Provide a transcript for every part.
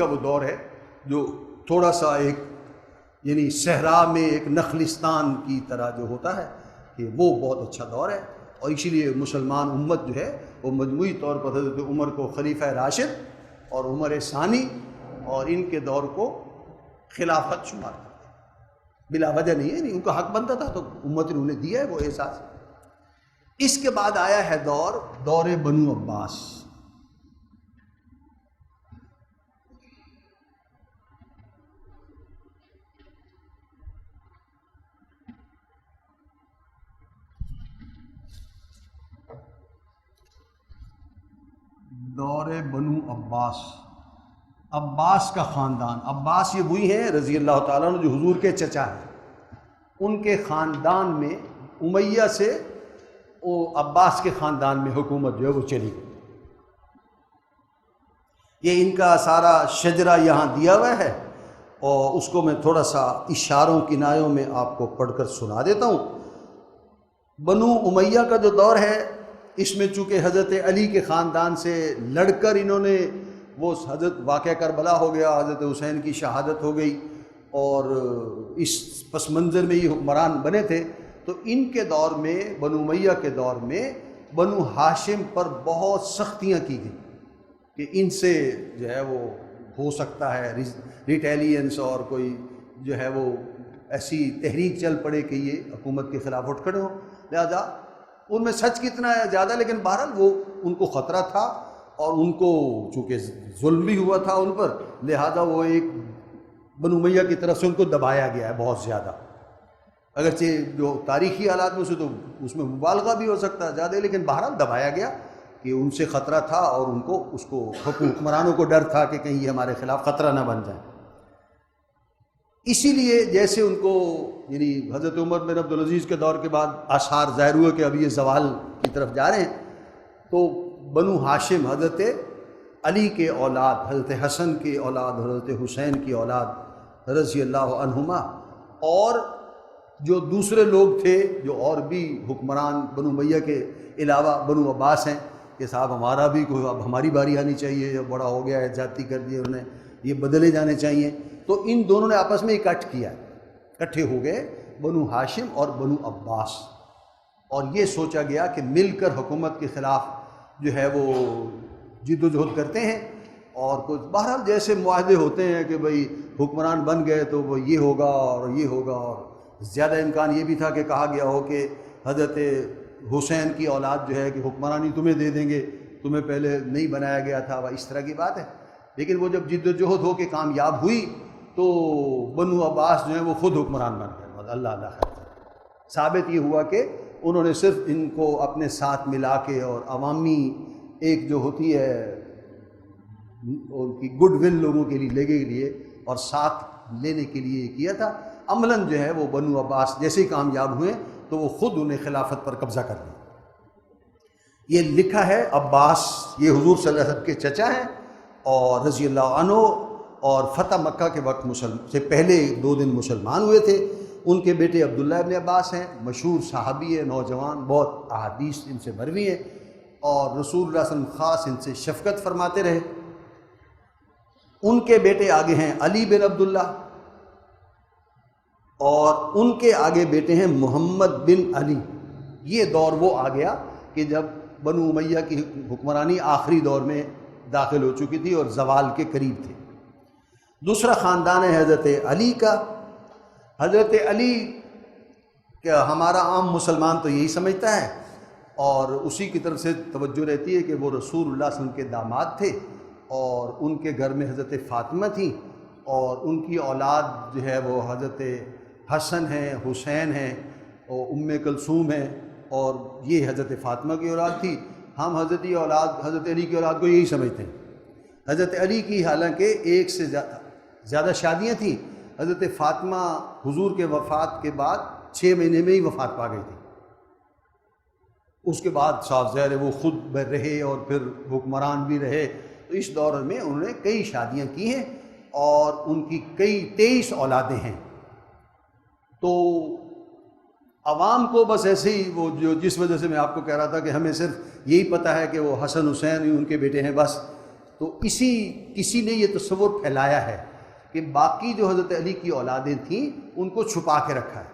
کا وہ دور ہے جو تھوڑا سا ایک یعنی صحرا میں ایک نخلستان کی طرح جو ہوتا ہے کہ وہ بہت اچھا دور ہے، اور اسی لیے مسلمان امت جو ہے وہ مجموعی طور پر حضرت عمر کو خلیفہ راشد اور عمر ثانی اور ان کے دور کو خلافت شمار کرتے ہیں، بلا وجہ نہیں ہے، نہیں ان کا حق بنتا تھا تو امت نے انہیں دیا ہے وہ احساس۔ اس کے بعد آیا ہے دور بنو عباس۔ دور بنو عباس، عباس کا خاندان، عباس یہ وہی ہیں رضی اللہ تعالیٰ عنہ جو حضور کے چچا ہیں، ان کے خاندان میں امیہ سے وہ عباس کے خاندان میں حکومت جو ہے وہ چلی گئی۔ یہ ان کا سارا شجرہ یہاں دیا ہوا ہے، اور اس کو میں تھوڑا سا اشاروں کنایوں میں آپ کو پڑھ کر سنا دیتا ہوں۔ بنو امیہ کا جو دور ہے اس میں چونکہ حضرت علی کے خاندان سے لڑ کر انہوں نے وہ حضرت واقعہ کربلا ہو گیا، حضرت حسین کی شہادت ہو گئی، اور اس پس منظر میں یہ حکمران بنے تھے، تو ان کے دور میں بنو امیہ کے دور میں بنو ہاشم پر بہت سختیاں کی گئیں کہ ان سے جو ہے وہ ہو سکتا ہے ریٹیلینس اور کوئی جو ہے وہ ایسی تحریک چل پڑے کہ یہ حکومت کے خلاف اٹھ کھڑے ہوں، لہذا ان میں سچ کتنا ہے زیادہ، لیکن بہرحال وہ ان کو خطرہ تھا، اور ان کو چونکہ ظلم بھی ہوا تھا ان پر، لہذا وہ ایک بنو امیہ کی طرف سے ان کو دبایا گیا ہے بہت زیادہ، اگرچہ جو تاریخی حالات میں سے تو اس میں مبالغہ بھی ہو سکتا ہے زیادہ، لیکن بہرحال دبایا گیا کہ ان سے خطرہ تھا، اور ان کو اس کو حکمرانوں کو ڈر تھا کہ کہیں یہ ہمارے خلاف خطرہ نہ بن جائیں۔ اسی لیے جیسے ان کو یعنی حضرت عمر بن عبدالعزیز کے دور کے بعد آثار ظاہر ہوئے کہ اب یہ زوال کی طرف جا رہے ہیں، تو بنو ہاشم حضرت علی کے اولاد، حضرت حسن کے اولاد، حضرت حسین کی اولاد رضی اللہ عنہما، اور جو دوسرے لوگ تھے جو اور بھی حکمران بنو امیہ کے علاوہ بنو عباس ہیں کہ صاحب ہمارا بھی کوئی اب ہماری باری آنی چاہیے، جب بڑا ہو گیا ہے زیادتی کر دی انہوں نے، یہ بدلے جانے چاہیے، تو ان دونوں نے آپس میں اکٹھے ہو گئے بنو ہاشم اور بنو عباس، اور یہ سوچا گیا کہ مل کر حکومت کے خلاف جو ہے وہ جد و جہد کرتے ہیں، اور کچھ بہرحال جیسے معاہدے ہوتے ہیں کہ بھئی حکمران بن گئے تو وہ یہ ہوگا اور یہ ہوگا، اور زیادہ امکان یہ بھی تھا کہ کہا گیا ہو کہ حضرت حسین کی اولاد جو ہے کہ حکمرانی تمہیں دے دیں گے، تمہیں پہلے نہیں بنایا گیا تھا، وہ اس طرح کی بات ہے۔ لیکن وہ جب جد و جہد ہو کے کامیاب ہوئی تو بنو عباس جو ہیں وہ خود حکمران بن گئے، اللہ اللہ خیر۔ ثابت یہ ہوا کہ انہوں نے صرف ان کو اپنے ساتھ ملا کے اور عوامی ایک جو ہوتی ہے ان کی گڈ ول لوگوں کے لیے لے کے لیے اور ساتھ لینے کے لیے کیا تھا، عملاً جو ہے وہ بنو عباس جیسے ہی کامیاب ہوئے تو وہ خود انہیں خلافت پر قبضہ کر لیا۔ یہ لکھا ہے عباس، یہ حضور صلی اللہ علیہ وسلم کے چچا ہیں اور رضی اللہ عنہ، اور فتح مکہ کے وقت سے پہلے 2 دن مسلمان ہوئے تھے۔ ان کے بیٹے عبداللہ ابن عباس ہیں، مشہور صحابی ہے، نوجوان، بہت احادیث ان سے مروی ہیں، اور رسول اللہ صلی اللہ علیہ وسلم خاص ان سے شفقت فرماتے رہے۔ ان کے بیٹے آگے ہیں علی بن عبداللہ، اور ان کے آگے بیٹے ہیں محمد بن علی۔ یہ دور وہ آ گیا کہ جب بنو امیہ کی حکمرانی آخری دور میں داخل ہو چکی تھی اور زوال کے قریب تھے۔ دوسرا خاندان ہے حضرت علی کا۔ حضرت علی کا ہمارا عام مسلمان تو یہی سمجھتا ہے، اور اسی کی طرف سے توجہ رہتی ہے کہ وہ رسول اللہ صلی اللہ علیہ وسلم کے داماد تھے، اور ان کے گھر میں حضرت فاطمہ تھیں، اور ان کی اولاد جو ہے وہ حضرت حسن ہیں، حسین ہیں، اور کلثوم ہیں، اور یہ حضرت فاطمہ کی اولاد تھی۔ ہم حضرت علی کی اولاد کو یہی سمجھتے ہیں۔ حضرت علی کی حالانکہ 1 سے زیادہ شادیاں تھیں، حضرت فاطمہ حضور کے وفات کے بعد 6 مہینے میں ہی وفات پا گئی تھی۔ اس کے بعد صاف ظاہر ہے وہ خود رہے اور پھر حکمران بھی رہے، تو اس دور میں انہوں نے کئی شادیاں کی ہیں، اور ان کی کئی 23 اولادیں ہیں۔ تو عوام کو بس ایسے ہی وہ جس وجہ سے میں آپ کو کہہ رہا تھا کہ ہمیں صرف یہی پتہ ہے کہ وہ حسن حسین ان کے بیٹے ہیں بس، تو کسی نے یہ تصور پھیلایا ہے کہ باقی جو حضرت علی کی اولادیں تھیں ان کو چھپا کے رکھا ہے،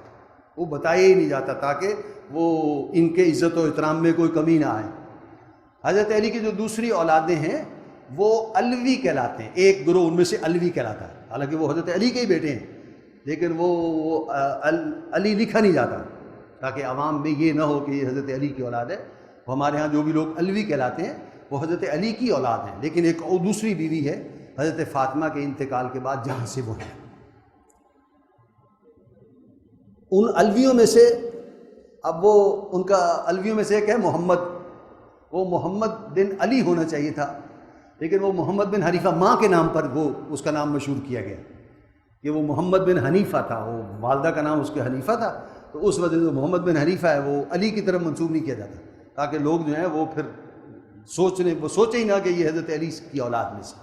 وہ بتایا ہی نہیں جاتا تاکہ وہ ان کے عزت و احترام میں کوئی کمی نہ آئے۔ حضرت علی کی جو دوسری اولادیں ہیں وہ علوی کہلاتے ہیں، ایک گروہ ان میں سے علوی کہلاتا ہے، حالانکہ وہ حضرت علی کے ہی بیٹے ہیں، لیکن وہ علی لکھا نہیں جاتا تاکہ عوام میں یہ نہ ہو کہ یہ حضرت علی کی اولاد ہے۔ ہمارے ہاں جو بھی لوگ علوی کہلاتے ہیں وہ حضرت علی کی اولاد ہیں، لیکن ایک اور دوسری بیوی ہے حضرت فاطمہ کے انتقال کے بعد جہاں سے وہ ہیں۔ ان علویوں میں سے اب وہ ان کا علویوں میں سے ایک ہے محمد، وہ محمد بن علی ہونا چاہیے تھا، لیکن وہ محمد بن حنیفہ ماں کے نام پر وہ اس کا نام مشہور کیا گیا کہ وہ محمد بن حنیفہ تھا، وہ والدہ کا نام اس کے حنیفہ تھا، تو اس وجہ سے محمد بن حنیفہ ہے وہ علی کی طرف منسوب نہیں کیا جاتا تاکہ لوگ جو ہیں وہ پھر سوچیں ہی نہ کہ یہ حضرت علی کی اولاد میں سے۔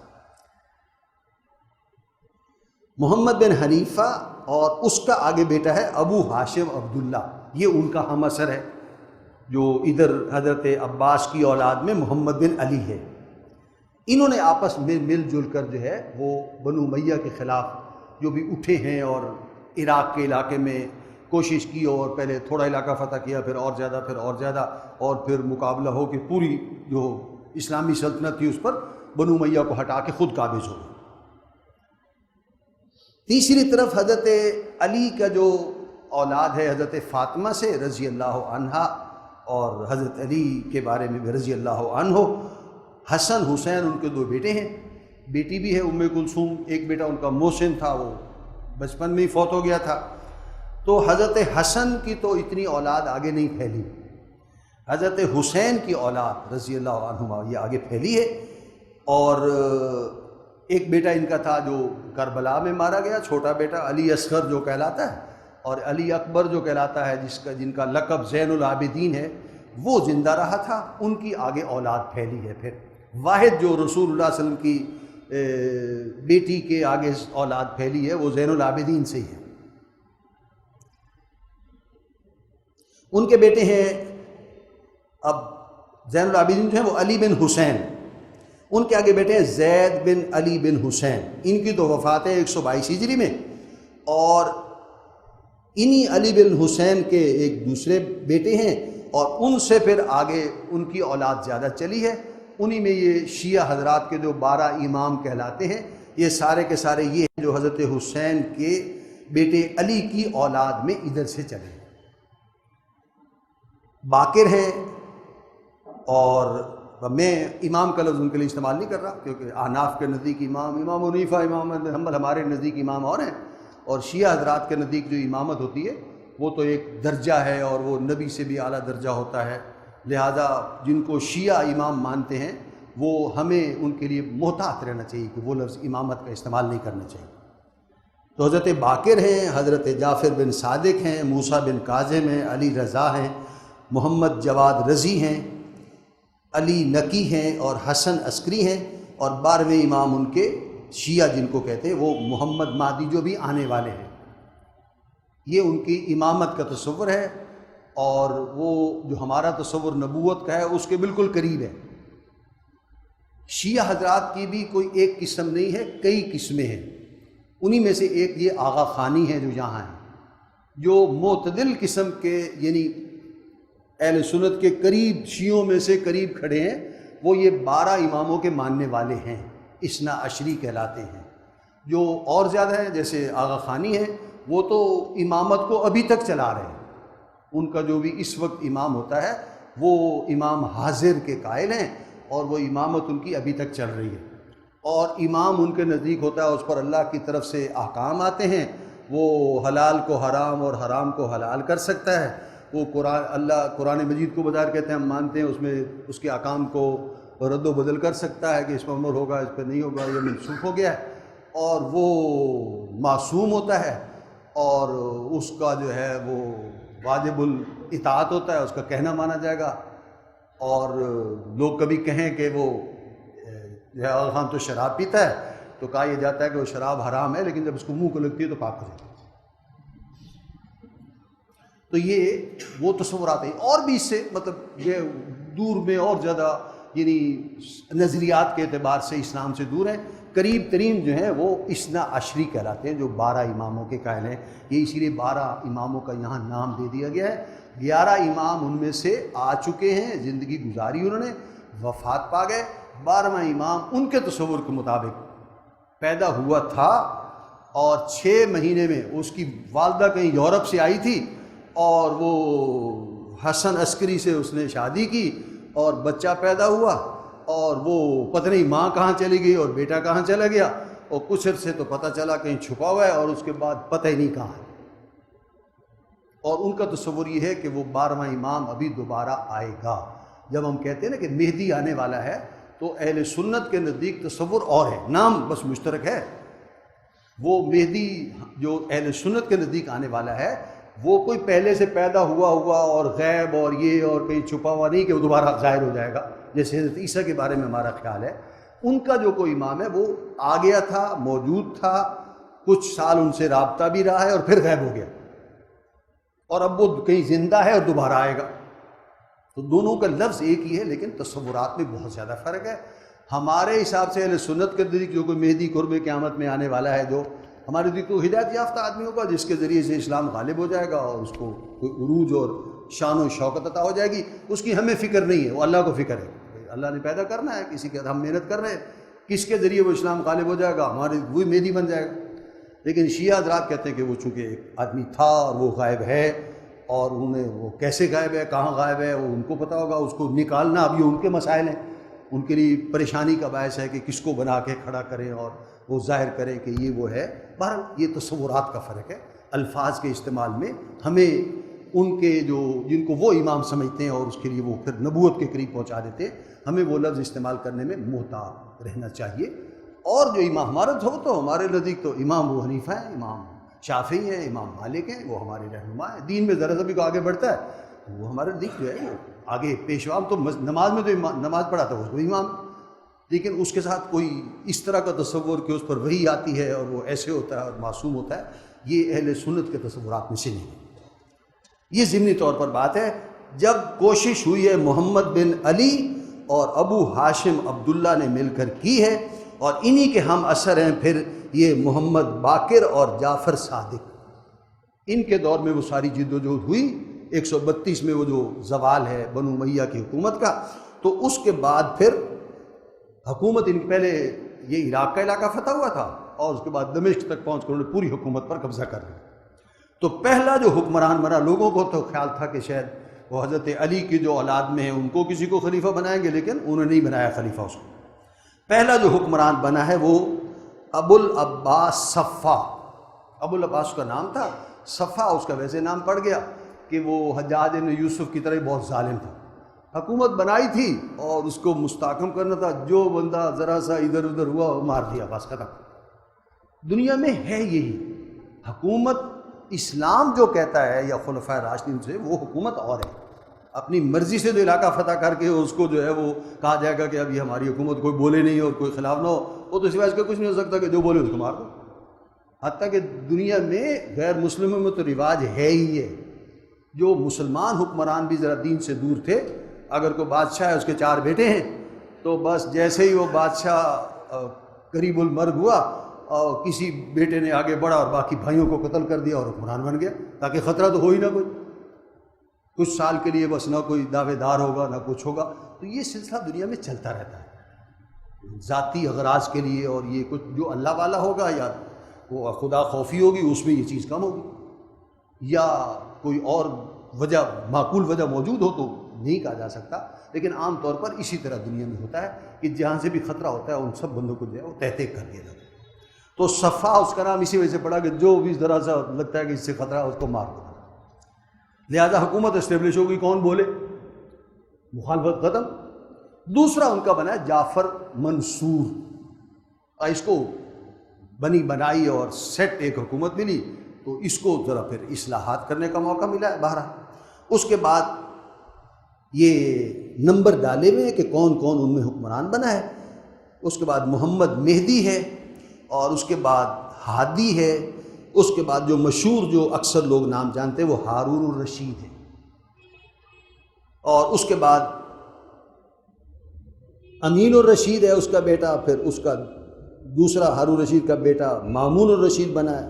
محمد بن حنیفہ اور اس کا آگے بیٹا ہے ابو ہاشم عبداللہ، یہ ان کا ہم عصر ہے جو ادھر حضرت عباس کی اولاد میں محمد بن علی ہے۔ انہوں نے آپس میں مل جل کر جو ہے وہ بنو امیہ کے خلاف جو بھی اٹھے ہیں اور عراق کے علاقے میں کوشش کی، اور پہلے تھوڑا علاقہ فتح کیا، پھر اور زیادہ، پھر اور زیادہ، اور پھر مقابلہ ہو کہ پوری جو اسلامی سلطنت تھی اس پر بنو امیہ کو ہٹا کے خود قابض ہو گئے۔ تیسری طرف حضرت علی کا جو اولاد ہے حضرت فاطمہ سے رضی اللہ عنہا، اور حضرت علی کے بارے میں بھی رضی اللہ عنہ، حسن حسین ان کے دو بیٹے ہیں، بیٹی بھی ہے ام کلثوم، ایک بیٹا ان کا محسن تھا، وہ بچپن میں ہی فوت ہو گیا تھا۔ تو حضرت حسن کی تو اتنی اولاد آگے نہیں پھیلی، حضرت حسین کی اولاد رضی اللہ عنہما یہ آگے پھیلی ہے، اور ایک بیٹا ان کا تھا جو کربلا میں مارا گیا، چھوٹا بیٹا علی اصغر جو کہلاتا ہے، اور علی اکبر جو کہلاتا ہے جن کا لقب زین العابدین ہے، وہ زندہ رہا تھا، ان کی آگے اولاد پھیلی ہے۔ پھر واحد جو رسول اللہ صلی اللہ علیہ وسلم کی بیٹی کے آگے اولاد پھیلی ہے وہ زین العابدین سے ہی ہے۔ ان کے بیٹے ہیں، اب زین العابدین جو ہیں وہ علی بن حسین، ان کے آگے بیٹے ہیں زید بن علی بن حسین، ان کی تو وفات ہے 122 ہجری میں، اور انہی علی بن حسین کے ایک دوسرے بیٹے ہیں، اور ان سے پھر آگے ان کی اولاد زیادہ چلی ہے، انہی میں یہ شیعہ حضرات کے جو 12 امام کہلاتے ہیں، یہ سارے کے سارے یہ ہیں جو حضرت حسین کے بیٹے علی کی اولاد میں ادھر سے چلے۔ باقر ہیں، اور میں امام کا لفظ ان کے لیے استعمال نہیں کر رہا کیونکہ احناف کے نزدیک امام حنیفہ، امام حنبل، ہمارے نزدیک امام اور ہیں، اور شیعہ حضرات کے نزدیک جو امامت ہوتی ہے وہ تو ایک درجہ ہے، اور وہ نبی سے بھی اعلیٰ درجہ ہوتا ہے، لہذا جن کو شیعہ امام مانتے ہیں وہ ہمیں ان کے لیے محتاط رہنا چاہیے کہ وہ لفظ امامت کا استعمال نہیں کرنا چاہیے۔ تو حضرت باقر ہیں، حضرت جعفر بن صادق ہیں، موسیٰ بن کاظم ہیں، علی رضا ہیں، محمد جواد رضی ہیں، علی نقی ہیں، اور حسن عسکری ہیں، اور 12ویں امام ان کے شیعہ جن کو کہتے ہیں وہ محمد مہدی جو بھی آنے والے ہیں۔ یہ ان کی امامت کا تصور ہے، اور وہ جو ہمارا تصور نبوت کا ہے اس کے بالکل قریب ہے۔ شیعہ حضرات کی بھی کوئی ایک قسم نہیں ہے، کئی قسمیں ہیں، انہی میں سے ایک یہ آغا خانی ہے جو یہاں ہیں، جو معتدل قسم کے یعنی اہل سنت کے قریب شیعوں میں سے قریب کھڑے ہیں، وہ یہ 12 اماموں کے ماننے والے ہیں، اثنا عشری کہلاتے ہیں۔ جو اور زیادہ ہیں جیسے آغا خانی ہیں، وہ تو امامت کو ابھی تک چلا رہے ہیں، ان کا جو بھی اس وقت امام ہوتا ہے وہ امام حاضر کے قائل ہیں، اور وہ امامت ان کی ابھی تک چل رہی ہے، اور امام ان کے نزدیک ہوتا ہے، اس پر اللہ کی طرف سے احکام آتے ہیں، وہ حلال کو حرام اور حرام کو حلال کر سکتا ہے، وہ قرآن مجید کو بظاہر کہتے ہیں ہم مانتے ہیں، اس میں اس کے احکام کو رد و بدل کر سکتا ہے کہ اس پر عمل ہوگا، اس پہ نہیں ہوگا، یہ منسوخ ہو گیا ہے، اور وہ معصوم ہوتا ہے، اور اس کا جو ہے وہ واجب الاطاعت ہوتا ہے، اس کا کہنا مانا جائے گا۔ اور لوگ کبھی کہیں کہ وہ آغا خان تو شراب پیتا ہے، تو کہا یہ جاتا ہے کہ وہ شراب حرام ہے، لیکن جب اس کو منہ کو لگتی ہے تو پاک ہو جاتی ہے۔ تو یہ وہ تصورات ہیں، اور بھی اس سے مطلب یہ دور میں اور زیادہ یعنی نظریات کے اعتبار سے اسلام سے دور ہیں. قریب ترین جو ہیں وہ اثنا عشری کہلاتے ہیں، جو 12 اماموں کے قائل ہیں. یہ اسی لیے 12 اماموں کا یہاں نام دے دیا گیا ہے. 11 امام ان میں سے آ چکے ہیں، زندگی گزاری انہوں نے، وفات پا گئے. 12واں امام ان کے تصور کے مطابق پیدا ہوا تھا اور 6 مہینے میں اس کی والدہ کہیں یورپ سے آئی تھی اور وہ حسن عسکری سے اس نے شادی کی اور بچہ پیدا ہوا اور وہ پتہ نہیں ماں کہاں چلی گئی اور بیٹا کہاں چلا گیا، اور کچھ عرصے تو پتہ چلا کہیں چھپا ہوا ہے اور اس کے بعد پتہ ہی نہیں کہاں ہے. اور ان کا تصور یہ ہے کہ وہ 12واں امام ابھی دوبارہ آئے گا. جب ہم کہتے ہیں نا کہ مہدی آنے والا ہے تو اہل سنت کے نزدیک تصور اور ہے، نام بس مشترک ہے. وہ مہدی جو اہل سنت کے نزدیک آنے والا ہے وہ کوئی پہلے سے پیدا ہوا اور غیب اور یہ اور کہیں چھپا ہوا نہیں کہ وہ دوبارہ ظاہر ہو جائے گا جیسے حضرت عیسیٰ کے بارے میں ہمارا خیال ہے. ان کا جو کوئی امام ہے وہ آ گیا تھا، موجود تھا، کچھ سال ان سے رابطہ بھی رہا ہے اور پھر غائب ہو گیا، اور اب وہ کہیں زندہ ہے اور دوبارہ آئے گا. تو دونوں کا لفظ ایک ہی ہے لیکن تصورات میں بہت زیادہ فرق ہے. ہمارے حساب سے اہل سنت کے نزدیک جو کوئی مہدی قرب قیامت میں آنے والا ہے، جو ہمارے نزدیک تو ہدایت یافتہ آدمی ہوگا جس کے ذریعے سے اسلام غالب ہو جائے گا اور اس کو کوئی عروج اور شان و شوکت عطا ہو جائے گی. اس کی ہمیں فکر نہیں ہے، وہ اللہ کو فکر ہے. اللہ نے پیدا کرنا ہے کسی کے، ہم محنت کر رہے ہیں، کس کے ذریعے وہ اسلام غالب ہو جائے گا، ہمارے وہی مہدی بن جائے گا. لیکن شیعہ حضرات کہتے ہیں کہ وہ چونکہ ایک آدمی تھا اور وہ غائب ہے، اور انہیں وہ کیسے غائب ہے، کہاں غائب ہے، وہ ان کو پتہ ہوگا. اس کو نکالنا اب یہ ان کے مسائل ہیں، ان کے لیے پریشانی کا باعث ہے کہ کس کو بنا کے کھڑا کریں اور وہ ظاہر کریں کہ یہ وہ ہے. بہرحال یہ تصورات کا فرق ہے. الفاظ کے استعمال میں ہمیں ان کے جو جن کو وہ امام سمجھتے ہیں اور اس کے لیے وہ پھر نبوت کے قریب پہنچا دیتے ہیں، ہمیں وہ لفظ استعمال کرنے میں محتاط رہنا چاہیے. اور جو امام ہمارا تو ہمارے نزدیک تو امام ابو حنیفہ ہیں، امام شافعی ہیں، امام مالک ہیں، وہ ہمارے رہنما ہیں. دین میں ذرا سا بھی کو آگے بڑھتا ہے وہ ہمارے نزدیک جو ہے وہ آگے پیشوا. تو نماز میں تو نماز پڑھاتا ہے اس کو امام، لیکن اس کے ساتھ کوئی اس طرح کا تصور کہ اس پر وحی آتی ہے اور وہ ایسے ہوتا ہے اور معصوم ہوتا ہے، یہ اہل سنت کے تصورات میں سے نہیں ہے. یہ ضمنی طور پر بات ہے. جب کوشش ہوئی ہے محمد بن علی اور ابو ہاشم عبداللہ نے مل کر کی ہے، اور انہی کے ہم اثر ہیں پھر یہ محمد باقر اور جعفر صادق. ان کے دور میں وہ ساری جد و جہد ہوئی. 132 میں وہ جو زوال ہے بنو امیہ کی حکومت کا، تو اس کے بعد پھر حکومت ان کے پہلے یہ عراق کا علاقہ فتح ہوا تھا اور اس کے بعد دمشق تک پہنچ کر انہوں نے پوری حکومت پر قبضہ کر لیا. تو پہلا جو حکمران بنا، لوگوں کو تو خیال تھا کہ شاید وہ حضرت علی کی جو اولاد میں ہیں ان کو کسی کو خلیفہ بنائیں گے، لیکن انہوں نے نہیں بنایا خلیفہ اس کو. پہلا جو حکمران بنا ہے وہ ابو العباس صفا. ابو العباس کا نام تھا، صفا اس کا ویسے نام پڑ گیا کہ وہ حجاج بن یوسف کی طرح بہت ظالم تھا. حکومت بنائی تھی اور اس کو مستحکم کرنا تھا، جو بندہ ذرا سا ادھر ادھر ہوا وہ مار دیا، بس ختم. دنیا میں ہے یہی حکومت. اسلام جو کہتا ہے یا خلفائے راشدین سے، وہ حکومت اور ہے. اپنی مرضی سے جو علاقہ فتح کر کے اس کو جو ہے وہ کہا جائے گا کہ اب یہ ہماری حکومت، کوئی بولے نہیں اور کوئی خلاف نہ ہو، وہ تو سوائے اس کے کچھ نہیں ہو سکتا کہ جو بولے اس کو مار دو. حتیٰ کہ دنیا میں غیر مسلموں میں تو رواج ہے ہی ہے. جو مسلمان حکمران بھی ذرا دین سے دور تھے، اگر کوئی بادشاہ ہے، اس کے 4 بیٹے ہیں، تو بس جیسے ہی وہ بادشاہ قریب المرگ ہوا اور کسی بیٹے نے آگے بڑھا اور باقی بھائیوں کو قتل کر دیا اور حکمران بن گیا، تاکہ خطرہ تو ہو ہی نہ کوئی. کچھ سال کے لیے بس نہ کوئی دعوے دار ہوگا نہ کچھ ہوگا. تو یہ سلسلہ دنیا میں چلتا رہتا ہے ذاتی اغراض کے لیے. اور یہ کچھ جو اللہ والا ہوگا یا وہ خدا خوفی ہوگی، اس میں یہ چیز کم ہوگی، یا کوئی اور وجہ معقول وجہ موجود ہو تو نہیں کہا جا سکتا. لیکن عام طور پر اسی طرح دنیا میں ہوتا ہے کہ جہاں سے بھی خطرہ ہوتا ہے ان سب بندوں کو جو ہے وہ تحقیق کر دیا جاتا ہے. تو صفا اس کا نام اسی وجہ سے پڑا کہ جو بھی ذرا سا لگتا ہے کہ اس سے خطرہ ہے اس کو مار دو. لہذا حکومت اسٹیبلش ہوگی، کون بولے، مخالفت ختم. دوسرا ان کا بنا ہے جعفر منصور. اس کو بنی بنائی اور سیٹ ایک حکومت ملی تو اس کو ذرا پھر اصلاحات کرنے کا موقع ملا ہے. بہرحال اس کے بعد یہ نمبر ڈالے ہوئے ہیں کہ کون کون ان میں حکمران بنا ہے. اس کے بعد محمد مہدی ہے، اور اس کے بعد ہادی ہے. اس کے بعد جو مشہور جو اکثر لوگ نام جانتے ہیں وہ ہارون الرشید ہے. اور اس کے بعد امین الرشید ہے اس کا بیٹا، پھر اس کا دوسرا ہارون رشید کا بیٹا مامون الرشید بنا ہے،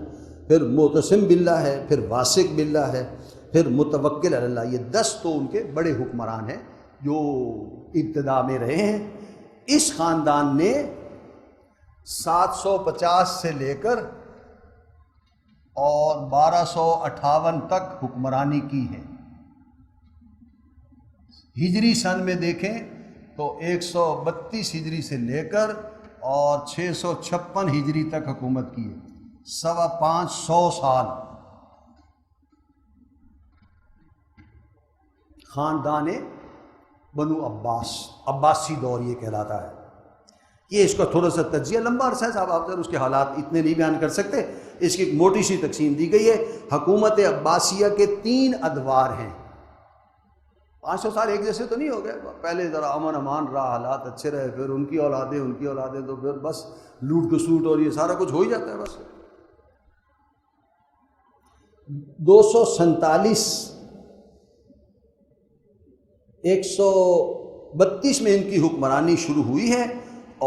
پھر معتصم باللہ ہے، پھر واثق باللہ ہے، پھر متوکل علی اللہ۔ یہ 10 تو ان کے بڑے حکمران ہیں جو ابتدا میں رہے ہیں۔ اس خاندان نے 750 سے لے کر اور 1258 تک حکمرانی کی ہے۔ ہجری سن میں دیکھیں تو 132 ہجری سے لے کر اور 656 ہجری تک حکومت کی ہے، 550 سال۔ خاندان بنو عباس، عباسی دور یہ کہلاتا ہے۔ یہ اس کا تھوڑا سا تجزیہ لمبا عرصہ ہے صاحب، آپ ذرا اس کے حالات اتنے نہیں بیان کر سکتے، اس کی ایک موٹی سی تقسیم دی گئی ہے۔ حکومت عباسیہ کے 3 ادوار ہیں۔ 500 سال ایک جیسے تو نہیں ہو گئے، پہلے ذرا امن امان رہا، حالات اچھے رہے، پھر ان کی اولادیں تو پھر بس لوٹ کسوٹ اور یہ سارا کچھ ہو ہی جاتا ہے بس۔ 247 132 میں ان کی حکمرانی شروع ہوئی ہے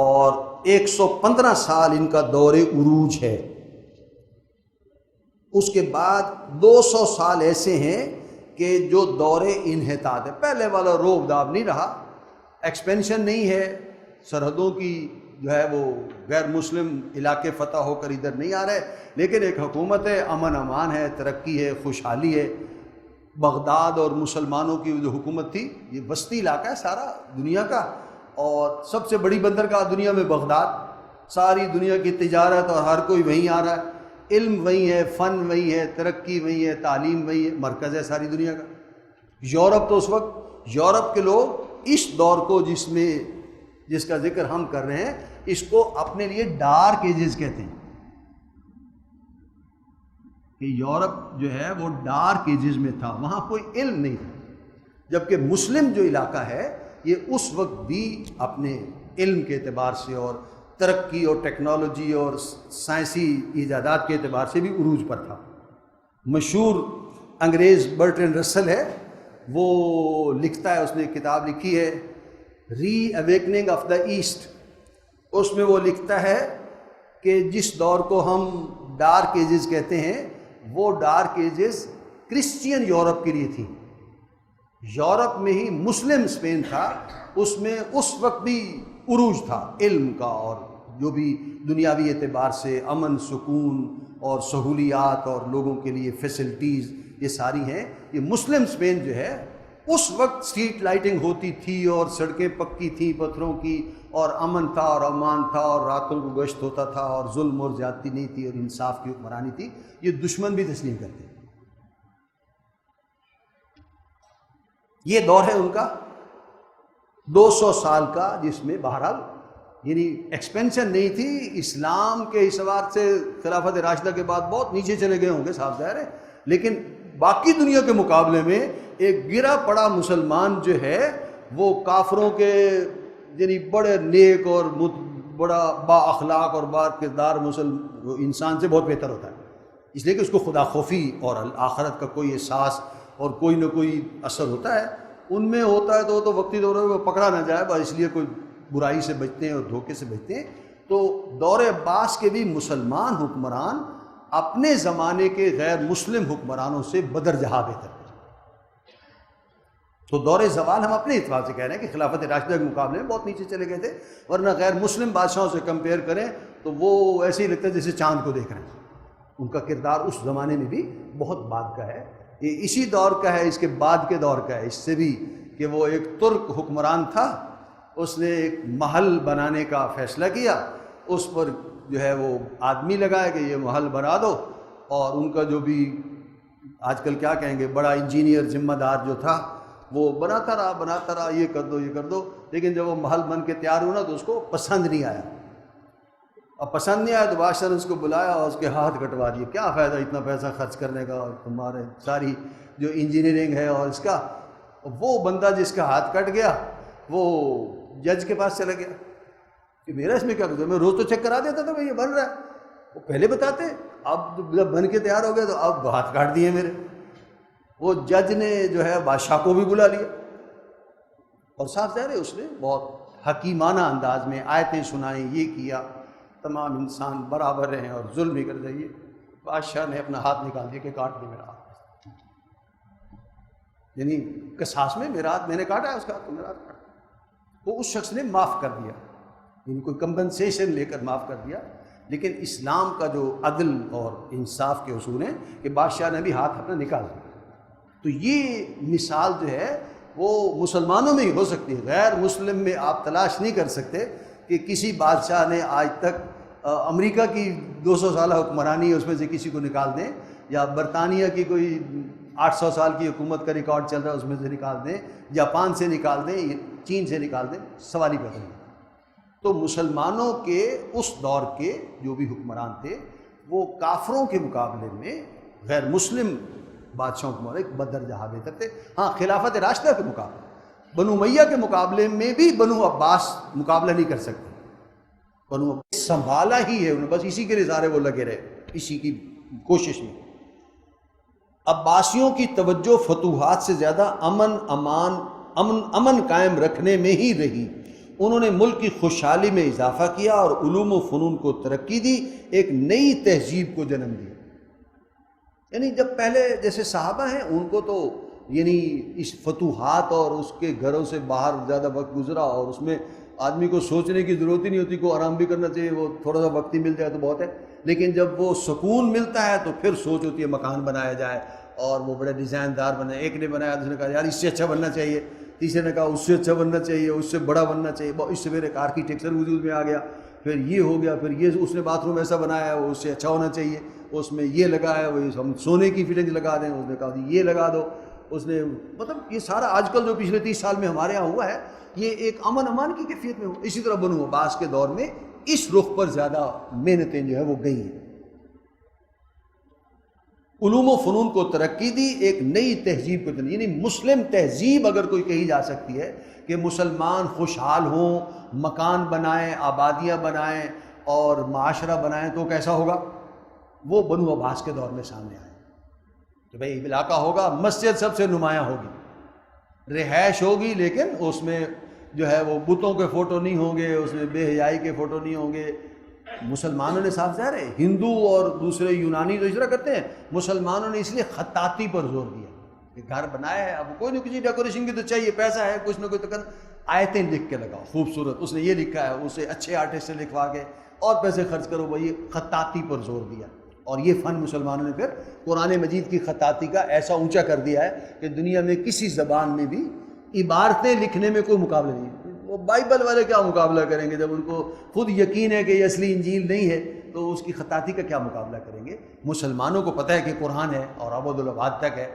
اور 115 سال ان کا دور عروج ہے۔ اس کے بعد 200 سال ایسے ہیں کہ جو دور انحطاط ہے۔ پہلے والا روب داب نہیں رہا، ایکسپینشن نہیں ہے، سرحدوں کی جو ہے وہ غیر مسلم علاقے فتح ہو کر ادھر نہیں آ رہے، لیکن ایک حکومت ہے، امن امان ہے، ترقی ہے، خوشحالی ہے۔ بغداد اور مسلمانوں کی جو حکومت تھی، یہ وسطی علاقہ ہے سارا دنیا کا، اور سب سے بڑی بندرگاہ دنیا میں بغداد، ساری دنیا کی تجارت اور ہر کوئی وہیں آ رہا ہے، علم وہیں ہے، فن وہیں ہے، ترقی وہیں ہے، تعلیم وہیں ہے، مرکز ہے ساری دنیا کا۔ یورپ تو اس وقت، یورپ کے لوگ اس دور کو جس کا ذکر ہم کر رہے ہیں، اس کو اپنے لیے ڈارک ایجز کہتے ہیں، کہ یورپ جو ہے وہ ڈارک ایجز میں تھا، وہاں کوئی علم نہیں تھا، جبکہ مسلم جو علاقہ ہے یہ اس وقت بھی اپنے علم کے اعتبار سے اور ترقی اور ٹیکنالوجی اور سائنسی ایجادات کے اعتبار سے بھی عروج پر تھا۔ مشہور انگریز برٹرینڈ رسل ہے، وہ لکھتا ہے، اس نے کتاب لکھی ہے ری اویکننگ آف دا ایسٹ، اس میں وہ لکھتا ہے کہ جس دور کو ہم ڈارک ایجز کہتے ہیں، وہ ڈارک ایجز کرسچین یورپ کے لیے تھی۔ یورپ میں ہی مسلم اسپین تھا، اس میں اس وقت بھی عروج تھا علم کا، اور جو بھی دنیاوی اعتبار سے امن، سکون اور سہولیات اور لوگوں کے لیے فیسلٹیز یہ ساری ہیں۔ یہ مسلم اسپین جو ہے اس وقت اسٹریٹ لائٹنگ ہوتی تھی اور سڑکیں پکی تھیں پتھروں کی، اور امن تھا اور امان تھا، اور راتوں کو گشت ہوتا تھا، اور ظلم اور زیادتی نہیں تھی، اور انصاف کی حکمرانی تھی۔ یہ دشمن بھی تسلیم کرتے ہیں۔ یہ دور ہے ان کا 200 سال کا، جس میں بہرحال یعنی ایکسپینشن نہیں تھی اسلام کے اعتبار سے۔ خلافت راشدہ کے بعد بہت نیچے چلے گئے ہوں گے صاحب ظاہر ہے، لیکن باقی دنیا کے مقابلے میں ایک گرا پڑا مسلمان جو ہے وہ کافروں کے یعنی بڑے نیک اور بڑا با اخلاق اور با کردار انسان سے بہت بہتر ہوتا ہے، اس لیے کہ اس کو خدا خوفی اور آخرت کا کوئی احساس اور کوئی نہ کوئی اثر ہوتا ہے۔ ان میں ہوتا ہے تو وقتی دور میں پکڑا نہ جائے، بس اس لیے کوئی برائی سے بچتے ہیں اور دھوکے سے بچتے ہیں۔ تو دور عباس کے بھی مسلمان حکمران اپنے زمانے کے غیر مسلم حکمرانوں سے بدرجہ بہتر تھے۔ تو دور زوال ہم اپنے اعتبار سے کہہ رہے ہیں کہ خلافت راشدہ کے مقابلے میں بہت نیچے چلے گئے تھے، ورنہ غیر مسلم بادشاہوں سے کمپیئر کریں تو وہ ایسے ہی لگتا ہے جیسے چاند کو دیکھ رہے ہیں۔ ان کا کردار اس زمانے میں بھی بہت بعد کا ہے، یہ اسی دور کا ہے، اس کے بعد کے دور کا ہے، اس سے بھی کہ وہ ایک ترک حکمران تھا، اس نے ایک محل بنانے کا فیصلہ کیا، اس پر جو ہے وہ آدمی لگائے کہ یہ محل بنا دو، اور ان کا جو بھی آج کل کیا کہیں گے بڑا انجینئر ذمہ دار جو تھا وہ بناتا رہا یہ کر دو، لیکن جب وہ محل بن کے تیار ہوا تو اس کو پسند نہیں آیا، اور پسند نہیں آیا تو بادشاہ نے اس کو بلایا اور اس کے ہاتھ کٹوا دیے۔ کیا فائدہ اتنا پیسہ خرچ کرنے کا، اور تمہارے ساری جو انجینئرنگ ہے اور اس کا۔ وہ بندہ جس کا ہاتھ کٹ گیا وہ جج کے پاس چلا گیا کہ میرا اس میں کیا قصور، میں روز تو چیک کرا دیتا تھا بھائی یہ بن رہا ہے، وہ پہلے بتاتے، اب جب بن کے تیار ہو گیا تو اب ہاتھ کاٹ دیے میرے۔ وہ جج نے جو ہے بادشاہ کو بھی بلا لیا، اور صاف ظاہر ہے اس نے بہت حکیمانہ انداز میں آیتیں سنائیں، یہ کیا، تمام انسان برابر ہیں اور ظلم ہی کر جائیے. بادشاہ نے اپنا ہاتھ نکال دیا کہ کاٹ دے میرا ہاتھ، یعنی قصاص میں میرا ہاتھ، میں نے کاٹا ہے اس کا ہاتھ، تو میرا ہاتھ کاٹا. وہ اس شخص نے معاف کر دیا، یعنی کوئی کمپنسیشن لے کر معاف کر دیا. لیکن اسلام کا جو عدل اور انصاف کے اصول ہیں کہ بادشاہ نے بھی ہاتھ اپنا نکال دیا. تو یہ مثال جو ہے وہ مسلمانوں میں ہی ہو سکتی ہے، غیر مسلم میں آپ تلاش نہیں کر سکتے کہ کسی بادشاہ نے آج تک امریکہ کی 200 سالہ حکمرانی ہے اس میں سے کسی کو نکال دیں، یا برطانیہ کی کوئی 800 سال کی حکومت کا ریکارڈ چل رہا ہے اس میں سے نکال دیں، جاپان سے نکال دیں، چین سے نکال دیں، سوال ہی پیدا نہیں. تو مسلمانوں کے اس دور کے جو بھی حکمران تھے وہ کافروں کے مقابلے میں غیر مسلم بادشاہوں کے مقابلے بدرجہ بہتر تھے. ہاں خلافت راشدہ کے مقابلے، بنو امیہ کے مقابلے میں بھی بنو عباس مقابلہ نہیں کر سکتے. بنو عباس سنبھالا ہی ہے انہیں، بس اسی کے لیے سارے وہ لگے رہے، اسی کی کوشش میں. عباسیوں کی توجہ فتوحات سے زیادہ امن قائم رکھنے میں ہی رہی. انہوں نے ملک کی خوشحالی میں اضافہ کیا اور علوم و فنون کو ترقی دی، ایک نئی تہذیب کو جنم دیا. یعنی جب پہلے جیسے صحابہ ہیں ان کو تو یعنی اس فتوحات اور اس کے گھروں سے باہر زیادہ وقت گزرا اور اس میں آدمی کو سوچنے کی ضرورت ہی نہیں ہوتی، کو آرام بھی کرنا چاہیے، وہ تھوڑا سا وقت ہی مل جائے تو بہت ہے. لیکن جب وہ سکون ملتا ہے تو پھر سوچ ہوتی ہے مکان بنایا جائے اور وہ بڑے ڈیزائن دار بنے. ایک نے بنایا، دوسرے نے کہا یار اس سے اچھا بننا چاہیے، تیسرے نے کہا اس سے اچھا بننا چاہیے، اس سے بڑا بننا چاہیے. اس سے پھر ایک آرکیٹیکچر وجود میں آ گیا، پھر یہ ہو گیا، پھر یہ اس نے باتھ روم ایسا بنایا ہے وہ اس سے اچھا ہونا چاہیے، اس میں یہ لگا ہے وہ ہم سونے کی فٹنگ لگا دیں، اس نے کہا یہ لگا دو، اس نے مطلب یہ سارا آج کل جو پچھلے 30 سال میں ہمارے ہاں ہوا ہے یہ ایک امان کی کیفیت میں ہوا. اسی طرح بنو عباس کے دور میں اس رخ پر زیادہ محنتیں جو ہے وہ گئی ہیں. علوم و فنون کو ترقی دی، ایک نئی تہذیب کو یعنی مسلم تہذیب اگر کوئی کہی جا سکتی ہے کہ مسلمان خوشحال ہوں، مکان بنائیں، آبادیاں بنائیں اور معاشرہ بنائیں، تو کیسا ہوگا؟ وہ بنو عباس کے دور میں سامنے آئے کہ بھئی علاقہ ہوگا، مسجد سب سے نمایاں ہوگی، رہائش ہوگی لیکن اس میں جو ہے وہ بتوں کے فوٹو نہیں ہوں گے، اس میں بے حیائی کے فوٹو نہیں ہوں گے. مسلمانوں نے صاف ظاہر ہے، ہندو اور دوسرے یونانی تو اس طرح کرتے ہیں، مسلمانوں نے اس لیے خطاطی پر زور دیا کہ گھر بنایا ہے، اب کوئی نہ کسی ڈیکوریشن کی تو چاہیے، پیسہ ہے کچھ نہ کچھ تو آیتیں لکھ کے لگاؤ خوبصورت، اس نے یہ لکھا ہے، اسے اچھے آرٹسٹ سے لکھوا کے اور پیسے خرچ کرو. بھائی خطاطی پر زور دیا، اور یہ فن مسلمانوں نے پھر قرآن مجید کی خطاطی کا ایسا اونچا کر دیا ہے کہ دنیا میں کسی زبان میں بھی عبارتیں لکھنے میں کوئی مقابلہ نہیں. وہ بائبل والے کیا مقابلہ کریں گے جب ان کو خود یقین ہے کہ یہ اصلی انجیل نہیں ہے، تو اس کی خطاطی کا کیا مقابلہ کریں گے؟ مسلمانوں کو پتہ ہے کہ قرآن ہے اور ابد الاباد تک ہے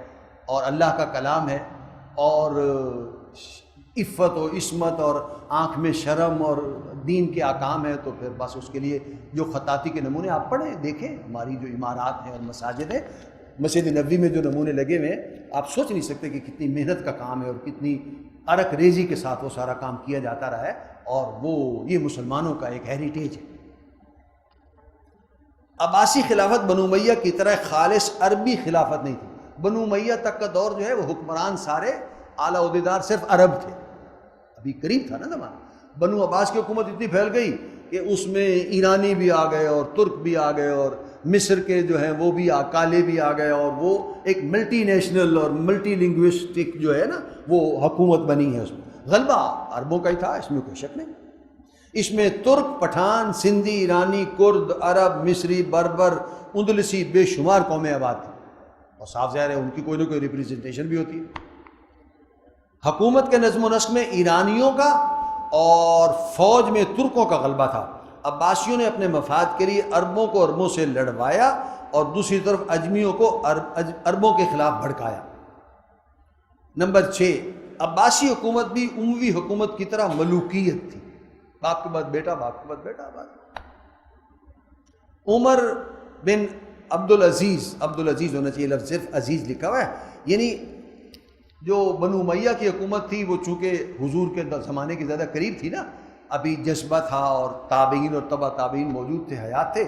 اور اللہ کا کلام ہے اور عفت و عصمت اور آنکھ میں شرم اور دین کے احکام ہے، تو پھر بس اس کے لیے جو خطاطی کے نمونے آپ پڑھیں دیکھیں، ہماری جو عمارات ہیں اور مساجد ہیں، مسجد نبوی میں جو نمونے لگے ہوئے ہیں، آپ سوچ نہیں سکتے کہ کتنی محنت کا کام ہے اور کتنی عرق ریزی کے ساتھ وہ سارا کام کیا جاتا رہا ہے، اور وہ یہ مسلمانوں کا ایک ہیریٹیج ہے. عباسی خلافت بنو امیہ کی طرح خالص عربی خلافت نہیں تھی. بنو امیہ تک کا دور جو ہے وہ حکمران سارے اعلیٰ عہدیدار صرف عرب تھے، ابھی قریب تھا نا زمانہ. بنو عباس کی حکومت اتنی پھیل گئی کہ اس میں ایرانی بھی آ گئے اور ترک بھی آ گئے اور مصر کے جو ہیں وہ بھی کالے بھی آ گئے، اور وہ ایک ملٹی نیشنل اور ملٹی لنگوسٹک جو ہے نا وہ حکومت بنی ہے. اس میں غلبہ عربوں کا ہی تھا، اس میں کوئی شک نہیں. اس میں ترک، پٹھان، سندھی، ایرانی، کرد، عرب، مصری، بربر، اندلسی بے شمار قومیں آباد تھیں، اور صاف ظاہر ہے ان کی کوئی نہ کوئی ریپریزنٹیشن بھی ہوتی ہے. حکومت کے نظم و نسق میں ایرانیوں کا اور فوج میں ترکوں کا غلبہ تھا. عباسیوں نے اپنے مفاد کے لیے عربوں کو عربوں سے لڑوایا اور دوسری طرف اجمیوں کو عربوں کے خلاف بھڑکایا. نمبر 6، عباسی حکومت بھی اموی حکومت کی طرح ملوکیت تھی، باپ کے بعد بیٹا، باپ کے بعد بیٹا. عمر بن عبدالعزیز ہونا چاہیے، لفظ صرف عزیز لکھا ہوا ہے، یعنی جو بنو امیہ کی حکومت تھی وہ چونکہ حضور کے زمانے کے زیادہ قریب تھی نا، ابھی جذبہ تھا اور تابعین اور تبع تابعین موجود تھے، حیات تھے،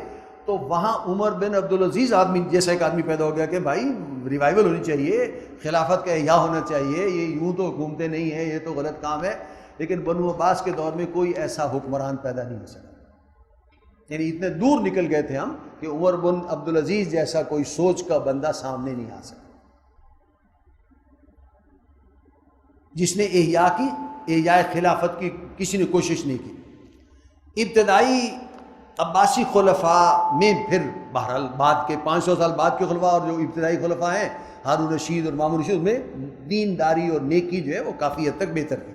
تو وہاں عمر بن عبدالعزیز آدمی جیسا ایک آدمی پیدا ہو گیا کہ بھائی ریوائول ہونی چاہیے، خلافت کا احیاء ہونا چاہیے، یہ یوں تو حکومتیں نہیں ہیں، یہ تو غلط کام ہے. لیکن بنو عباس کے دور میں کوئی ایسا حکمران پیدا نہیں ہو سکا. یعنی اتنے دور نکل گئے تھے ہم کہ عمر بن عبدالعزیز جیسا کوئی سوچ کا بندہ سامنے نہیں آ سکا جس نے احیاء خلافت کی کسی نے کوشش نہیں کی. ابتدائی عباسی خلفاء میں پھر بہرحال بعد کے 500 سال بعد کے خلفاء اور جو ابتدائی خلفاء ہیں ہارون رشید اور مامون رشید میں دینداری اور نیکی جو ہے وہ کافی حد تک بہتر تھی.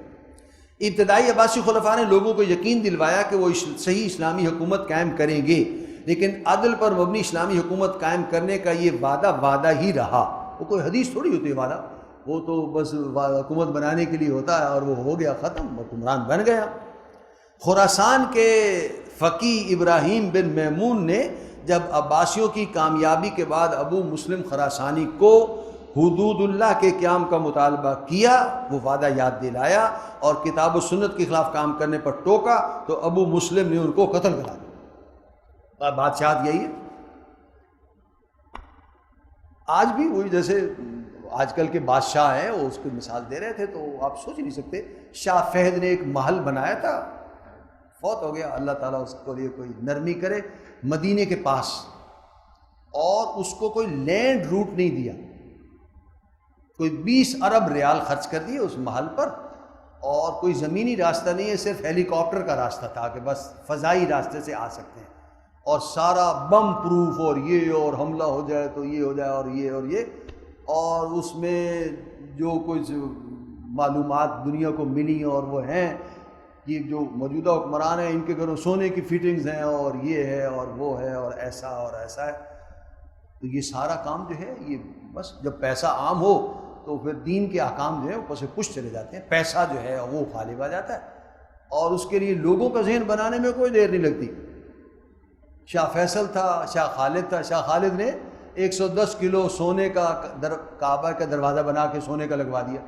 ابتدائی عباسی خلفاء نے لوگوں کو یقین دلوایا کہ وہ صحیح اسلامی حکومت قائم کریں گے، لیکن عدل پر مبنی اسلامی حکومت قائم کرنے کا یہ وعدہ ہی رہا. وہ کوئی حدیث تھوڑی ہوتی ہے وعدہ، وہ تو بس حکومت بنانے کے لیے ہوتا ہے اور وہ ہو گیا ختم، حکمران بن گیا. خراسان کے فقیہ ابراہیم بن میمون نے جب عباسیوں کی کامیابی کے بعد ابو مسلم خراسانی کو حدود اللہ کے قیام کا مطالبہ کیا، وہ وعدہ یاد دلایا اور کتاب و سنت کے خلاف کام کرنے پر ٹوکا تو ابو مسلم نے ان کو قتل کرا دیا. بادشاہت یہی ہے. آج بھی وہی جیسے آج کل کے بادشاہ ہیں وہ اس کی مثال دے رہے تھے تو آپ سوچ نہیں سکتے. شاہ فہد نے ایک محل بنایا تھا، فوت ہو گیا، اللہ تعالیٰ اس کو لیے کوئی نرمی کرے، مدینے کے پاس، اور اس کو کوئی لینڈ روٹ نہیں دیا. کوئی 20 ارب ریال خرچ کر دیے اس محل پر، اور کوئی زمینی راستہ نہیں ہے، صرف ہیلی کاپٹر کا راستہ تھا کہ بس فضائی راستے سے آ سکتے ہیں، اور سارا بم پروف اور یہ اور حملہ ہو جائے تو یہ ہو جائے اور یہ اور یہ. اور اس میں جو کچھ معلومات دنیا کو ملی اور وہ ہیں یہ جو موجودہ حکمران ہیں ان کے گھروں سونے کی فٹنگز ہیں اور یہ ہے اور وہ ہے اور ایسا ہے. تو یہ سارا کام جو ہے یہ بس جب پیسہ عام ہو تو پھر دین کے احکام جو ہے اوپر سے پش چلے جاتے ہیں. پیسہ جو ہے وہ غالب آ جاتا ہے اور اس کے لیے لوگوں کا ذہن بنانے میں کوئی دیر نہیں لگتی. شاہ فیصل تھا، شاہ خالد تھا. شاہ خالد نے 110 کلو سونے کا کعبہ کا دروازہ بنا کے سونے کا لگوا دیا.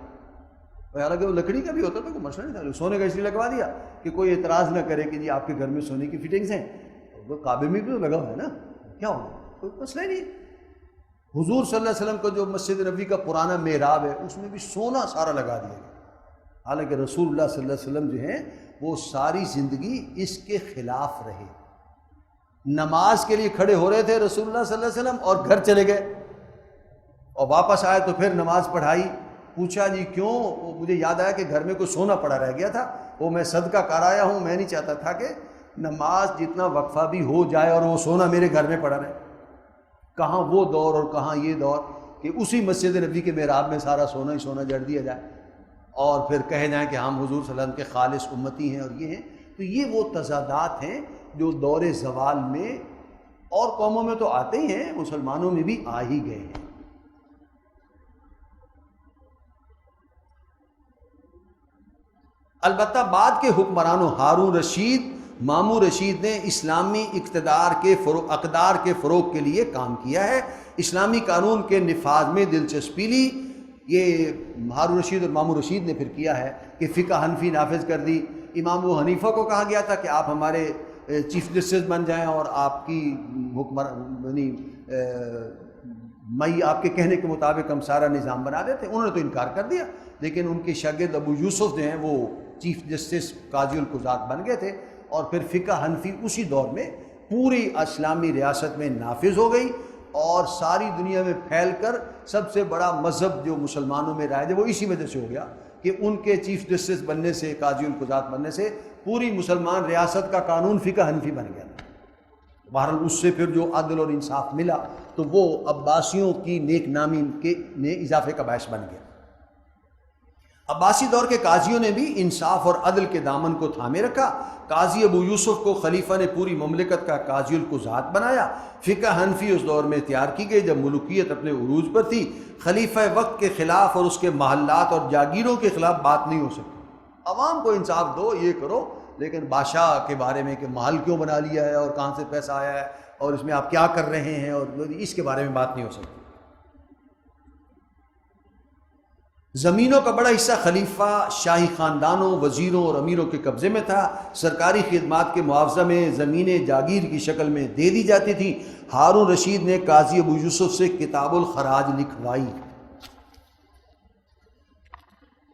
حالانکہ وہ لکڑی کا بھی ہوتا تھا، کوئی مسئلہ نہیں تھا، سونے کا اس لیے لگوا دیا کہ کوئی اعتراض نہ کرے کہ جی آپ کے گھر میں سونے کی فٹنگز ہیں. وہ کعبے میں بھی تو لگا ہوا ہے نا، کیا ہوگا، کوئی مسئلہ نہیں. حضور صلی اللہ علیہ وسلم کا جو مسجد نبوی کا پرانا محراب ہے اس میں بھی سونا سارا لگا دیا گیا. حالانکہ رسول اللہ صلی اللہ علیہ وسلم جو ہیں وہ ساری زندگی اس کے خلاف رہے. نماز کے لیے کھڑے ہو رہے تھے رسول اللہ صلی اللہ علیہ وسلم اور گھر چلے گئے اور واپس آئے تو پھر نماز پڑھائی. پوچھا جی کیوں؟ وہ مجھے یاد آیا کہ گھر میں کوئی سونا پڑا رہ گیا تھا، وہ میں صدقہ کر آیا ہوں، میں نہیں چاہتا تھا کہ نماز جتنا وقفہ بھی ہو جائے اور وہ سونا میرے گھر میں پڑا رہے. کہاں وہ دور اور کہاں یہ دور کہ اسی مسجد نبی کے محراب میں سارا سونا ہی سونا جڑ دیا جائے اور پھر کہے جائیں کہ ہم حضور صلی اللہ علیہ وسلم کے خالص امتی ہیں اور یہ ہیں. تو یہ وہ تضادات ہیں جو دور زوال میں اور قوموں میں تو آتے ہی ہیں، مسلمانوں میں بھی آ ہی گئے ہیں. البتہ بعد کے حکمرانوں ہارون رشید، مامون رشید نے اسلامی اقتدار کے فروغ کے لیے کام کیا ہے. اسلامی قانون کے نفاذ میں دلچسپی لی. یہ ہارون رشید اور مامون رشید نے پھر کیا ہے کہ فقہ حنفی نافذ کر دی. امام ابو حنیفہ کو کہا گیا تھا کہ آپ ہمارے چیف جسٹس بن جائیں اور آپ کی آپ کے کہنے کے مطابق ہم سارا نظام بنا دیتے. انہوں نے تو انکار کر دیا، لیکن ان کے شاگرد ابو یوسف جو ہیں وہ چیف جسٹس قاضی القضات بن گئے تھے اور پھر فقہ حنفی اسی دور میں پوری اسلامی ریاست میں نافذ ہو گئی اور ساری دنیا میں پھیل کر سب سے بڑا مذہب جو مسلمانوں میں رائج ہے وہ اسی وجہ سے ہو گیا کہ ان کے چیف جسٹس بننے سے، قاضی القضات بننے سے پوری مسلمان ریاست کا قانون فقہ حنفی بن گیا. بہرحال اس سے پھر جو عدل اور انصاف ملا تو وہ عباسیوں کی نیک نامی میں اضافے کا باعث بن گیا. عباسی دور کے قاضیوں نے بھی انصاف اور عدل کے دامن کو تھامے رکھا. قاضی ابو یوسف کو خلیفہ نے پوری مملکت کا قاضی القضات بنایا. فقہ حنفی اس دور میں تیار کی گئی جب ملوکیت اپنے عروج پر تھی. خلیفہ وقت کے خلاف اور اس کے محلات اور جاگیروں کے خلاف بات نہیں ہو سکتی. عوام کو انصاف دو، یہ کرو، لیکن بادشاہ کے بارے میں کہ محل کیوں بنا لیا ہے اور کہاں سے پیسہ آیا ہے اور اس میں آپ کیا کر رہے ہیں اور اس کے بارے میں بات نہیں ہو سکتی. زمینوں کا بڑا حصہ خلیفہ، شاہی خاندانوں، وزیروں اور امیروں کے قبضے میں تھا. سرکاری خدمات کے معاوضہ میں زمینیں جاگیر کی شکل میں دے دی جاتی تھی. ہارون رشید نے قاضی ابو یوسف سے کتاب الخراج لکھوائی.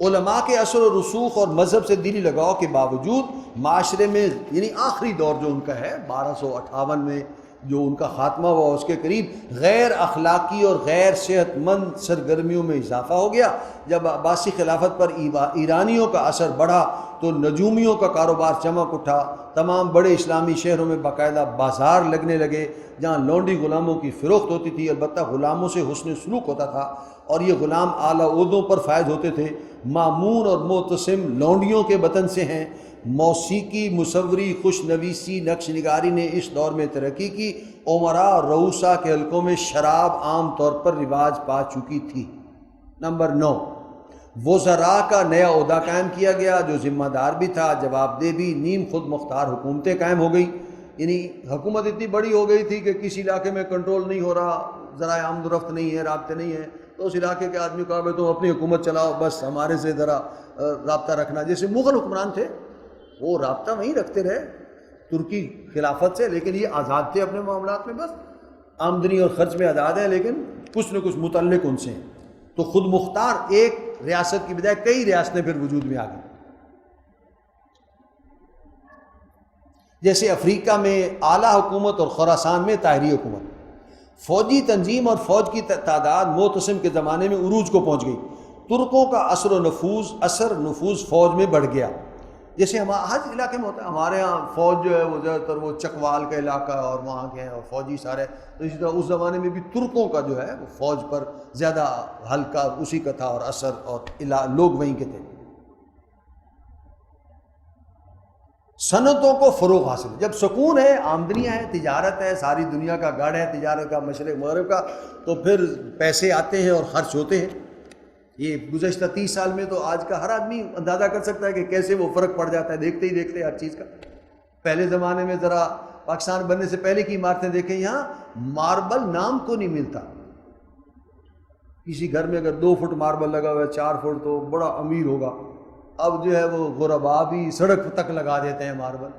علماء کے اثر و رسوخ اور مذہب سے دلی لگاؤ کے باوجود معاشرے میں یعنی آخری دور جو ان کا ہے 1258 میں جو ان کا خاتمہ ہوا اس کے قریب غیر اخلاقی اور غیر صحت مند سرگرمیوں میں اضافہ ہو گیا۔ جب عباسی خلافت پر ایرانیوں کا اثر بڑھا تو نجومیوں کا کاروبار چمک اٹھا، تمام بڑے اسلامی شہروں میں باقاعدہ بازار لگنے لگے جہاں لونڈی غلاموں کی فروخت ہوتی تھی، البتہ غلاموں سے حسن سلوک ہوتا تھا اور یہ غلام اعلیٰ عہدوں پر فائز ہوتے تھے۔ مامون اور معتصم لونڈیوں کے وطن سے ہیں۔ موسیقی، مصوری، خوش نویسی، نقش نگاری نے اس دور میں ترقی کی۔ عمراء اور رؤسا کے حلقوں میں شراب عام طور پر رواج پا چکی تھی۔ نمبر 9، وزراء کا نیا عہدہ قائم کیا گیا جو ذمہ دار بھی تھا، جواب دہ بھی۔ نیم خود مختار حکومتیں قائم ہو گئی، یعنی حکومت اتنی بڑی ہو گئی تھی کہ کسی علاقے میں کنٹرول نہیں ہو رہا، ذرائع آمد و رفت نہیں ہے، رابطے نہیں ہیں، تو اس علاقے کے آدمی کو کہا تم اپنی حکومت چلاؤ، بس ہمارے سے ذرا رابطہ رکھنا۔ جیسے مغل حکمران تھے وہ رابطہ وہیں رکھتے رہے ترکی خلافت سے، لیکن یہ آزاد تھے اپنے معاملات میں، بس آمدنی اور خرچ میں آزاد ہیں لیکن کچھ نہ کچھ متعلق ان سے ہیں۔ تو خود مختار ایک ریاست کی بجائے کئی ریاستیں پھر وجود میں آ گئیں۔ جیسے افریقہ میں اعلیٰ حکومت اور خراسان میں طاہری حکومت۔ فوجی تنظیم اور فوج کی تعداد معتصم کے زمانے میں عروج کو پہنچ گئی۔ ترکوں کا اثر نفوذ فوج میں بڑھ گیا۔ جیسے ہر علاقے میں ہوتا ہے، ہمارے ہاں فوج جو ہے وہ زیادہ تر وہ چکوال کا علاقہ اور وہاں کے ہیں اور فوجی سارے، تو اسی طرح اس زمانے میں بھی ترکوں کا جو ہے وہ فوج پر زیادہ ہلکا اسی کا تھا اور اثر اور لوگ وہیں کے تھے۔ صنعتوں کو فروغ حاصل، جب سکون ہے، آمدنیاں ہیں، تجارت ہے، ساری دنیا کا گڑھ ہے تجارت کا، مشرق مغرب کا، تو پھر پیسے آتے ہیں اور خرچ ہوتے ہیں۔ یہ گزشتہ 30 سال میں تو آج کا ہر آدمی اندازہ کر سکتا ہے کہ کیسے وہ فرق پڑ جاتا ہے، دیکھتے ہی دیکھتے ہر چیز کا۔ پہلے زمانے میں ذرا پاکستان بننے سے پہلے کی عمارتیں دیکھیں، یہاں ماربل نام کو نہیں ملتا۔ کسی گھر میں اگر 2 فٹ ماربل لگا ہوا ہے، 4 فٹ، تو بڑا امیر ہوگا۔ اب جو ہے وہ غربا بھی سڑک تک لگا دیتے ہیں ماربل۔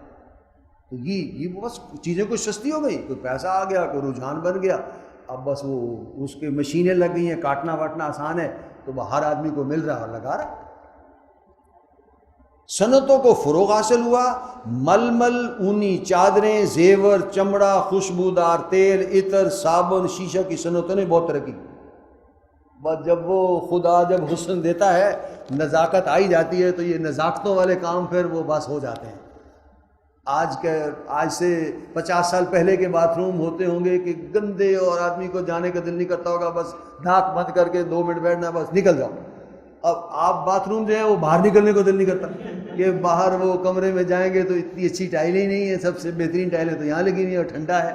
تو یہ بس چیزیں کچھ سستی ہو گئی، کوئی پیسہ آ گیا، کوئی رجحان بن گیا، اب بس وہ اس کے مشینیں لگ گئی ہیں، کاٹنا واٹنا آسان ہے، تو وہ ہر آدمی کو مل رہا اور لگا رہا۔ صنعتوں کو فروغ حاصل ہوا، ململ، اونی چادریں، زیور، چمڑا، خوشبودار تیل، عطر، صابن، شیشہ کی صنعتوں نے بہت ترقی کی۔ بس جب وہ خدا جب حسن دیتا ہے، نزاکت آئی جاتی ہے، تو یہ نزاکتوں والے کام پھر وہ بس ہو جاتے ہیں۔ آج سے 50 سال پہلے کے باتھ روم ہوتے ہوں گے کہ گندے اور آدمی کو جانے کا دل نہیں کرتا ہوگا، بس ناک بند کر کے 2 منٹ بیٹھنا، بس نکل جاؤ۔ اب آپ باتھ روم جو ہے وہ باہر نکلنے کو دل نہیں کرتا کہ باہر وہ کمرے میں جائیں گے تو اتنی اچھی ٹائلیں نہیں ہیں، سب سے بہترین ٹائلیں تو یہاں لگی ہوئی ہیں اور ٹھنڈا ہے۔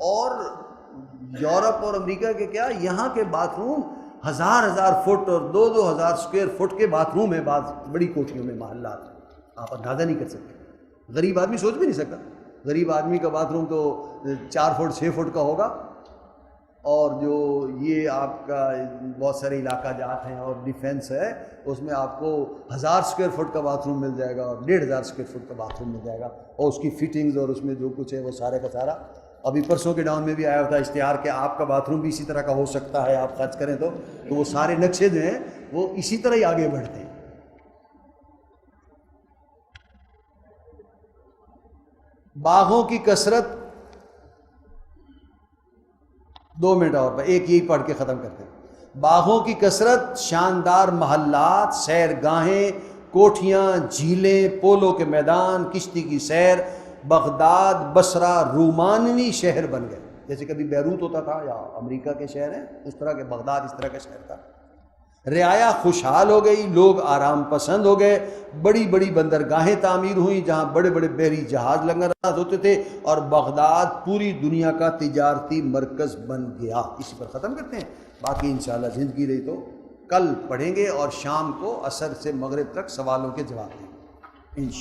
اور یورپ اور امریکہ کے کیا، یہاں کے باتھ روم 1000 فٹ اور 2000 اسکوائر فٹ کے باتھ روم ہیں بعض بڑی کوٹھیوں میں، محلات، آپ اندازہ نہیں کر سکتے۔ غریب آدمی سوچ بھی نہیں سکتا، غریب آدمی کا باتھ روم تو 4 فٹ 6 فٹ کا ہوگا، اور جو یہ آپ کا بہت سارے علاقہ جات ہیں اور ڈیفینس ہے، اس میں آپ کو 1000 اسکوائر فٹ کا باتھ روم مل جائے گا اور 1500 اسکوائر فٹ کا باتھ روم مل جائے گا، اور اس کی فٹنگز اور اس میں جو کچھ ہے وہ سارے کا سارا۔ ابھی پرسوں کے ڈاؤن میں بھی آیا ہوتا ہے اشتہار کہ آپ کا باتھ روم بھی اسی طرح کا ہو سکتا ہے، آپ خرچ کریں تو وہ سارے نقشے جو ہیں وہ اسی طرح ہی آگے بڑھتے ہیں۔ باغوں کی کثرت، 2 منٹ اور ایک یہی پڑھ کے ختم کرتے ہیں۔ باغوں کی کثرت، شاندار محلات، سیرگاہیں، کوٹھیاں، جھیلیں، پولو کے میدان، کشتی کی سیر، بغداد، بصرہ رومانوی شہر بن گئے۔ جیسے کبھی بیروت ہوتا تھا یا امریکہ کے شہر ہیں، اس طرح کے بغداد اس طرح کا شہر تھا۔ رعایا خوشحال ہو گئی، لوگ آرام پسند ہو گئے، بڑی بڑی بندرگاہیں تعمیر ہوئیں جہاں بڑے بڑے بحری جہاز لنگر ہوتے تھے، اور بغداد پوری دنیا کا تجارتی مرکز بن گیا۔ اسی پر ختم کرتے ہیں، باقی انشاءاللہ زندگی رہی تو کل پڑھیں گے، اور شام کو عصر سے مغرب تک سوالوں کے جواب دیں گے۔